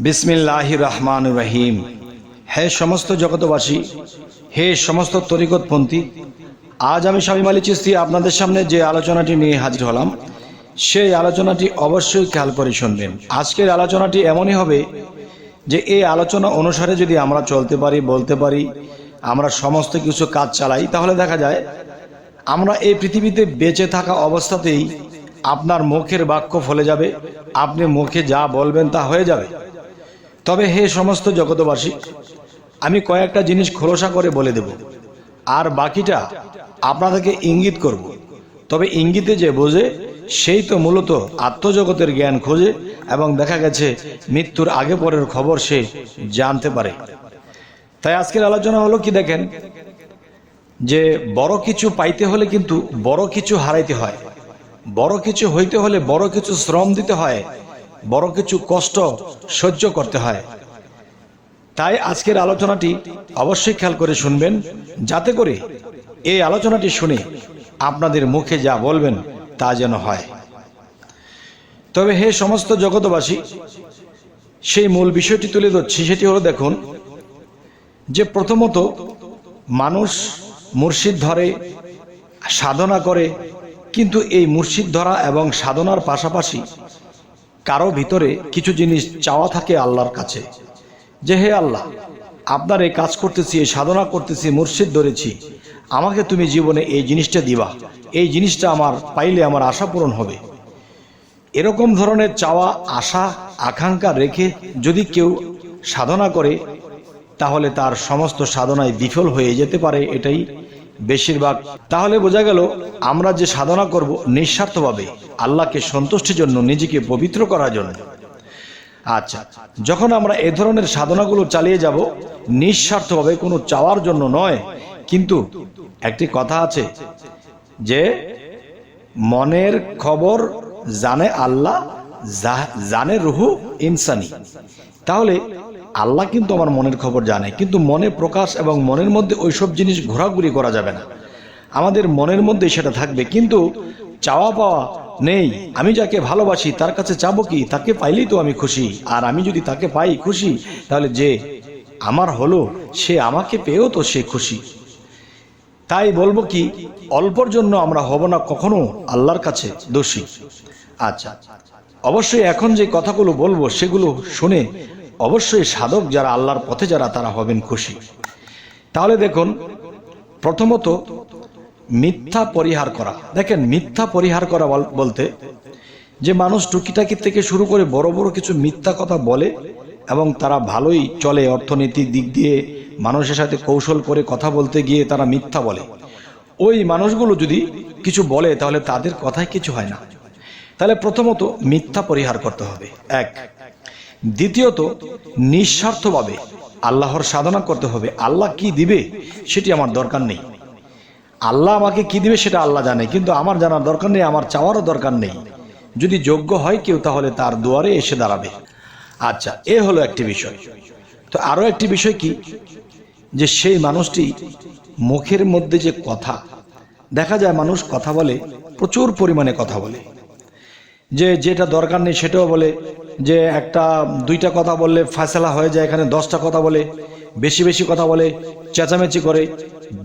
বিসমিল্লাহির রহমানির রহিম। হে সমস্ত জগতবাসী, হে সমস্ত তরিকতপন্থী, আজ আমি শামীম আলী চিশতি আপনাদের সামনে যে আলোচনাটি নিয়ে হাজির হলাম, সেই আলোচনাটি অবশ্যই খেয়াল করে শুনবেন। আজকের আলোচনাটি এমনই হবে যে এই আলোচনা অনুসারে যদি আমরা চলতে পারি, বলতে পারি, আমরা সমস্ত কিছু কাজ চালাই, তাহলে দেখা যায় আমরা এই পৃথিবীতে বেঁচে থাকা অবস্থাতেই আপনার মুখের বাক্য ফলে যাবে, আপনি মুখে যা বলবেন তা হয়ে যাবে। তবে হে সমস্ত জগতবাসী, আমি কয়েকটা জিনিস খোলসা করে বলে দেব, আর বাকিটা আপনাদেরকে ইঙ্গিত করব। তবে ইঙ্গিতে যে বোঝে সেই তো মূলত আত্মজগতের জ্ঞান খোঁজে এবং দেখা গেছে মৃত্যুর আগে পরের খবর সে জানতে পারে। তাই আজকের আলোচনা হলো কি, দেখেন যে বড় কিছু পাইতে হলে কিন্তু বড় কিছু হারাইতে হয়, বড় কিছু হইতে হলে বড় কিছু শ্রম দিতে হয়, বড় কিছু কষ্ট সহ্য করতে হয়। তাই আজকের আলোচনাটি অবশ্যই খেয়াল করে শুনবেন, যাতে করে এই আলোচনাটি শুনে আপনাদের মুখে যা বলবেন তা যেন হয়। তবে হে সমস্ত জগতবাসী, সেই মূল বিষয়টি তুলে ধরছি। সেটি হলো, দেখুন যে প্রথমত মানুষ মুর্শিদ ধরে, সাধনা করে, কিন্তু এই মুর্শিদ ধরা এবং সাধনার পাশাপাশি কারো ভিতরে কিছু জিনিস চাওয়া থাকে আল্লাহর কাছে, যে হে আল্লাহ, আপনার এই কাজ করতেছি, এই সাধনা করতেছি, মুর্শিদ ধরেছি, আমাকে তুমি জীবনে এই জিনিসটা দিবা, এই জিনিসটা আমার পাইলে আমার আশা পূরণ হবে। এরকম ধরনের চাওয়া, আশা, আকাঙ্ক্ষা রেখে যদি কেউ সাধনা করে, তাহলে তার সমস্ত সাধনায় বিফল হয়ে যেতে পারে, এটাই বেশিরভাগ। তাহলে বোঝা গেল আমরা যে সাধনা করব নিঃস্বার্থভাবে, আল্লাহকে সন্তুষ্টির জন্য, নিজেকে পবিত্র করার জন্য। আচ্ছা, যখন আমরা এ ধরনের সাধনাগুলো চালিয়ে যাব নিঃস্বার্থভাবে, কোনো চাওয়ার জন্য নয়, কিন্তু একটি কথা আছে যে মনের খবর জানে আল্লাহ, জানে রুহু ইনসানি। তাহলে আল্লাহ কিন্তু আমার মনের খবর জানে, কিন্তু মনে প্রকাশ এবং মনের মধ্যে ওইসব জিনিস ঘোরাঘুরি করা যাবে না, আমাদের মনের মধ্যে সেটা থাকবে, কিন্তু চাওয়া পাওয়া নেই। আমি যাকে ভালোবাসি তার কাছে চাবো কি? তাকে পাইলেই তো আমি খুশি, আর আমি যদি তাকে পাই খুশি, তাহলে যে আমার হলো সে আমাকে পেয়েও তো সে খুশি। তাই বলবো কি, অল্পর জন্য আমরা হব না কখনো আল্লাহর কাছে দোষী। আচ্ছা, অবশ্যই এখন যে কথাগুলো বলবো সেগুলো শুনে অবশ্যই সাধক যারা, আল্লাহর পথে যারা, তারা হবেন খুশি। তাহলে দেখুন, প্রথমত মিথ্যা পরিহার করা। দেখেন, মিথ্যা পরিহার করা বলতে যে মানুষ টুকিটাকি থেকে শুরু করে বড় বড় কিছু মিথ্যা কথা বলে এবং তারা ভালোই চলে, অর্থনীতির দিক দিয়ে মানুষের সাথে কৌশল করে কথা বলতে গিয়ে তারা মিথ্যা বলে। ওই মানুষগুলো যদি কিছু বলে তাহলে তাদের কথায় কিছু হয় না। তাহলে প্রথমত মিথ্যা পরিহার করতে হবে, এক। দ্বিতীয়ত নিঃস্বার্থভাবে আল্লাহর সাধনা করতে হবে। আল্লাহ কি দিবে সেটি আমার দরকার নেই, আল্লাহ আমাকে কি দিবে সেটা আল্লাহ জানে, কিন্তু আমার জানার দরকার নেই, আমার চাওয়ারও দরকার নেই। যদি যোগ্য হয় কেউ, তাহলে তার দুয়ারে এসে দাঁড়াবে। আচ্ছা, এ হলো একটি বিষয়। তো আরো একটি বিষয় কি, যে সেই মানুষটি মুখের মধ্যে যে কথা, দেখা যায় মানুষ কথা বলে, প্রচুর পরিমাণে কথা বলে, যে যেটা দরকার নেই সেটাও বলে, যে একটা দুইটা কথা বললে ফয়সালা হয়ে যায়, এখানে 10টা কথা বলে, বেশি বেশি কথা বলে, চেঁচামেচি করে,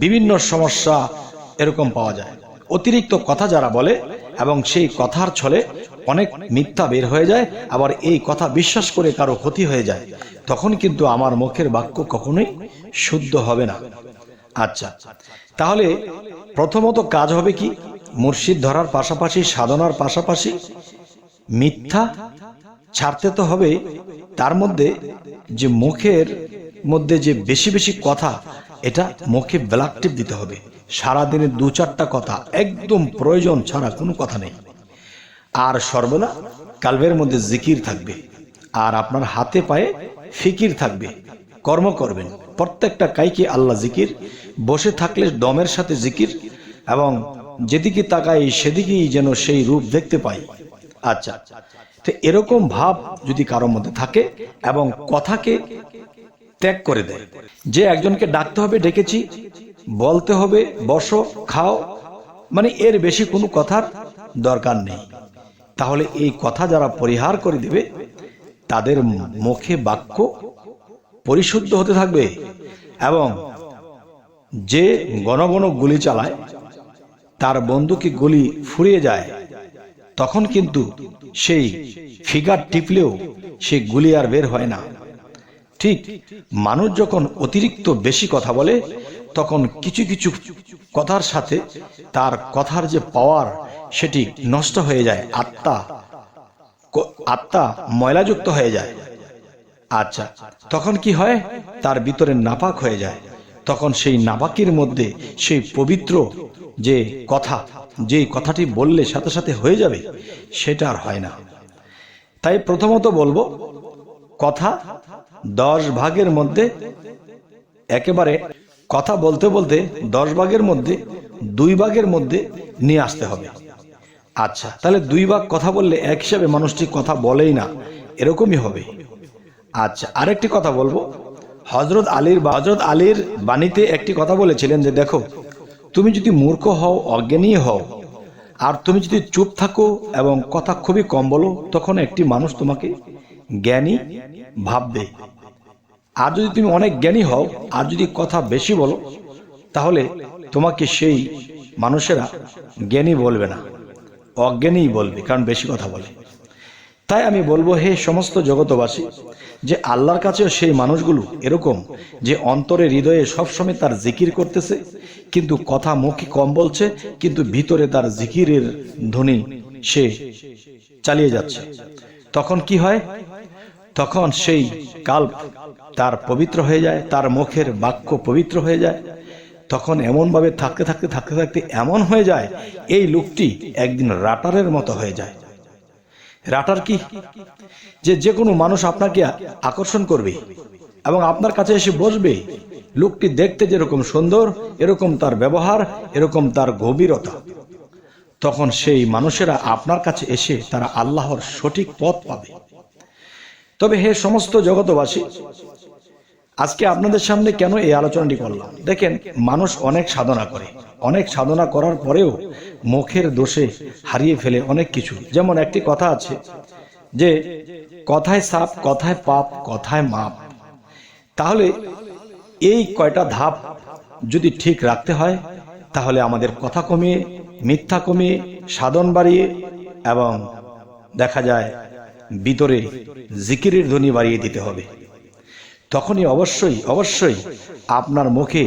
বিভিন্ন সমস্যা এরকম পাওয়া যায়। অতিরিক্ত কথা যারা বলে এবং সেই কথার ছলে অনেক মিথ্যা বের হয়ে যায়, আবার এই কথা বিশ্বাস করে কারো ক্ষতি হয়ে যায়, তখন কিন্তু আমার মুখের বাক্য কখনোই শুদ্ধ হবে না। আচ্ছা, তাহলে প্রথমত কাজ হবে কি, মুর্শিদ ধরার পাশাপাশি, সাধনার পাশাপাশি মিথ্যা ছাড়তে তো হবে। তার মধ্যে যে মুখের মধ্যে যে বেশি বেশি কথা, এটা মুখে ব্ল্যাক টিপ দিতে হবে। সারাদিনে 2-4টা কথা, একদম প্রয়োজন ছাড়া কোনো কথা নেই। আর সর্বদা কালবের মধ্যে জিকির থাকবে, আর আপনার হাতে পায়ে ফিকির থাকবে। কর্ম করবেন, প্রত্যেকটা কাইকে আল্লাহ জিকির, বসে থাকলে দমের সাথে জিকির, এবং যেদিকে তাকাই সেদিকেই যেন সেই রূপ দেখতে পাই। আচ্ছা, তো এরকম ভাব যদি কারোর মধ্যে থাকে এবং কথাকে ত্যাগ করে দেয়, যে একজনকে ডাকতে হবে ডেকেছি, বলতে হবে বসো খাও, মানে এর বেশি কোনো কথার দরকার নেই। তাহলে এই কথা যারা পরিহার করে দিবে তাদের মুখে বাক্য পরিশুদ্ধ হতে থাকবে, এবং যে ঘন ঘন গুলি চালায় তার বন্দুকে গুলি ফুরিয়ে যায়, তখন কিন্তু সেই ফিগার টিপলেও সেই গুলি আর বের হয় না। ঠিক মানুষ যখন অতিরিক্ত বেশি কথা বলে, তখন কিছু কিছু কথার সাথে তার কথার যে পাওয়ার সেটি নষ্ট হয়ে যায়, আত্মা ময়লাযুক্ত হয়ে যায়। আচ্ছা, তখন কি হয়? তার ভিতরে নাপাক হয়ে যায়। তখন সেই নাপাকির মধ্যে সেই পবিত্র যে কথা, যে কথাটি বললে সাথে সাথে হয়ে যাবে, সেটা আর হয় না। তাই প্রথমত বলবো, কথা 10 ভাগের মধ্যে একেবারে কথা বলতে বলতে 10 ভাগের মধ্যে 2 ভাগের মধ্যে নিয়ে আসতে হবে। আচ্ছা, তাহলে 2 ভাগ কথা বললে এক হিসাবে মানুষটি কথা বলেই না, এরকমই হবে। আচ্ছা, আরেকটি কথা বলবো, হযরত আলীর বাণীতে একটি কথা বলেছিলেন যে দেখো, তুমি যদি মূর্খ হও, অজ্ঞানী হও, আর তুমি যদি চুপ থাকো এবং কথা খুবই কম বলো, তখন একটি মানুষ তোমাকে জ্ঞানী ভাববে। আর যদি তুমি অনেক জ্ঞানী হও আর যদি কথা বেশি বলো, তাহলে তোমাকে সেই মানুষেরা জ্ঞানী বলবে না, অজ্ঞানীই বলবে, কারণ বেশি কথা বলে। তাই আমি বলবো, হে সমস্ত জগতবাসী, যে আল্লাহর কাছেও সেই মানুষগুলো এরকম যে অন্তরে হৃদয়ে সবসময় তার জিকির করতেছে, কিন্তু কথা মুখে কম বলছে, কিন্তু ভিতরে তার জিকিরের ধ্বনি সে চালিয়ে যাচ্ছে। তখন কি হয়? তখন সেই কাল্প তার পবিত্র হয়ে যায়, তার মুখের বাক্য পবিত্র হয়ে যায়। তখন এমনভাবে থাকতে থাকতে থাকতে থাকতে এমন হয়ে যায়, এই লোকটি একদিন রাটারের মতো হয়ে যায়। রাটার কি? যে কোনো মানুষ আপনাকে আকর্ষণ করবে এবং আপনার কাছে এসে বসবে। লোকটি দেখতে যেরকম সুন্দর, এরকম তার ব্যবহার, এরকম তার গভীরতা। তখন সেই মানুষেরা আপনার কাছে এসে তারা আল্লাহর সঠিক পথ পাবে। তবে হে সমস্ত জগতবাসী, আজকে আপনাদের সামনে কেন এই আলোচনাটি করলাম? দেখেন, মানুষ অনেক সাধনা করে, অনেক সাধনা করার পরেও মুখের দোষে হারিয়ে ফেলে অনেক কিছু। যেমন একটি কথা আছে যে কথায় সাপ, কথায় পাপ, কথায় মাপ। তাহলে এই কয়টা ধাপ যদি ঠিক রাখতে হয়, তাহলে আমাদের কথা কমিয়ে, মিথ্যা কমিয়ে, সাধন বাড়িয়ে, এবং দেখা যায় ভিতরে জিকিরের ধ্বনি বাড়িয়ে দিতে হবে। তখনই অবশ্যই অবশ্যই আপনার মুখে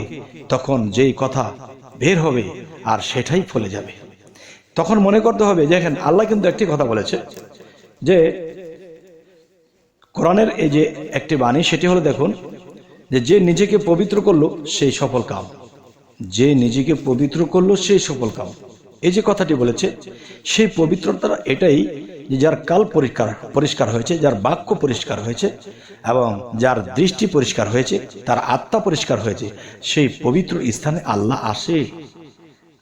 তখন যেই কথা বের হবে আর সেটাই ফলে যাবে। তখন মনে করতে হবে, দেখেন আল্লাহ কিন্তু একটি কথা বলেছে যে কোরআনের এই যে একটি বাণী, সেটি হলো, দেখুন, যে নিজেকে পবিত্র করলো সেই সফল কাম, যে নিজেকে পবিত্র করলো সেই সফল কাম। এই যে কথাটি বলেছে, সেই পবিত্রতা এটাই যে যার কাল পরিষ্কার হয়েছে, যার বাক্য পরিষ্কার হয়েছে, এবং যার দৃষ্টি পরিষ্কার হয়েছে, তার আত্মা পরিষ্কার হয়েছে, সেই পবিত্র স্থানে আল্লাহ আসে।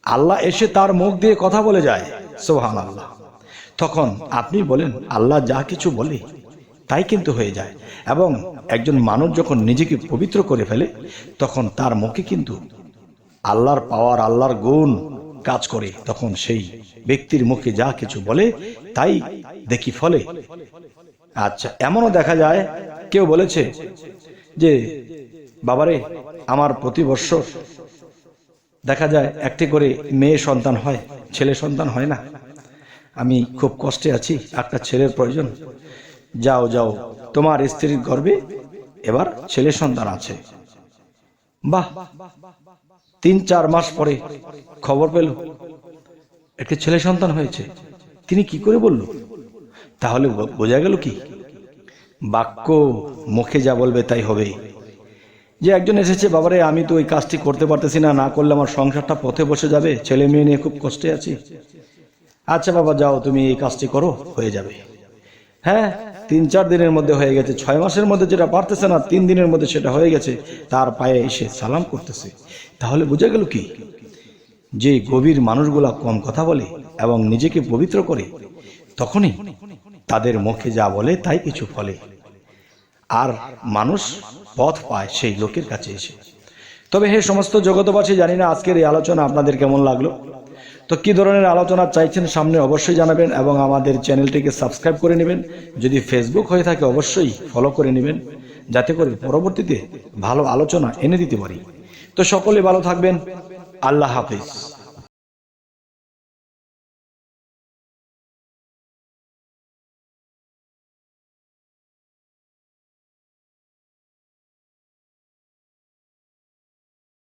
আল্লাহ এসে তার মুখ দিয়ে কথা বলে যায়, সুবহানাল্লাহ। তখন আপনি বলেন, আল্লাহ যা কিছু বলে তাই কিন্তু হয়ে যায়। এবং একজন মানুষ যখন নিজেকে পবিত্র করে ফেলে, তখন তার মুখে কিন্তু আল্লাহর পাওয়ার, আল্লাহর গুণ কাজ করে। তখন সেই ব্যক্তির মুখে যা কিছু বলে তাই দেখি ফলে। আচ্ছা, এমনও দেখা যায়, কেউ বলেছে যে বাবারে, আমার প্রতি বছর দেখা যায় একটি করে মেয়ে সন্তান হয়, ছেলে সন্তান হয় না। আমি খুব কষ্টে আছি, একটা ছেলের প্রয়োজন। যাও যাও, তোমার স্ত্রীর গর্ভে এবার ছেলে সন্তান আছে। বাহ, 3-4 মাস পরে খবর পেল একটি ছেলে সন্তান হয়েছে। তিনি কি করে বলল? তাহলে বোঝা গেল কি? বাক্য মুখে যা বলবে তাই হবে। যে একজন এসেছে, বাবারে আমি তো ওই কাজটি করতে পারতেছি না, না করলে আমার সংসারটা পথে বসে যাবে, ছেলে মেয়ে নিয়ে খুব কষ্টে আছি। আচ্ছা বাবা, যাও তুমি এই কাজটি করো, হয়ে যাবে। হ্যাঁ, 3-4 দিনের মধ্যে হয়ে গেছে। 6 মাসের মধ্যে যেটা পারতেছে না, 3 দিনের মধ্যে সেটা হয়ে গেছে। তার পায়ে এসে সালাম করতেছে। তাহলে বোঝা গেল কি? যে গভীর মানুষগুলা কম কথা বলে এবং নিজেকে পবিত্র করে, তখনই তাদের মুখে যা বলে তাই কিছু ফলে, আর মানুষ পথ পায় সেই লোকের কাছে এসে। তবে হে সমস্ত জগতবাসী, জানি না আজকের এই আলোচনা আপনাদের কেমন লাগলো। তো কী ধরনের আলোচনা চাইছেন সামনে অবশ্যই জানাবেন, এবং আমাদের চ্যানেলটিকে সাবস্ক্রাইব করে নেবেন। যদি ফেসবুক হয়ে থাকে অবশ্যই ফলো করে নেবেন, যাতে করে পরবর্তীতে ভালো আলোচনা এনে দিতে পারি। তো সকলে ভালো থাকবেন। আল্লাহ হাফিজ।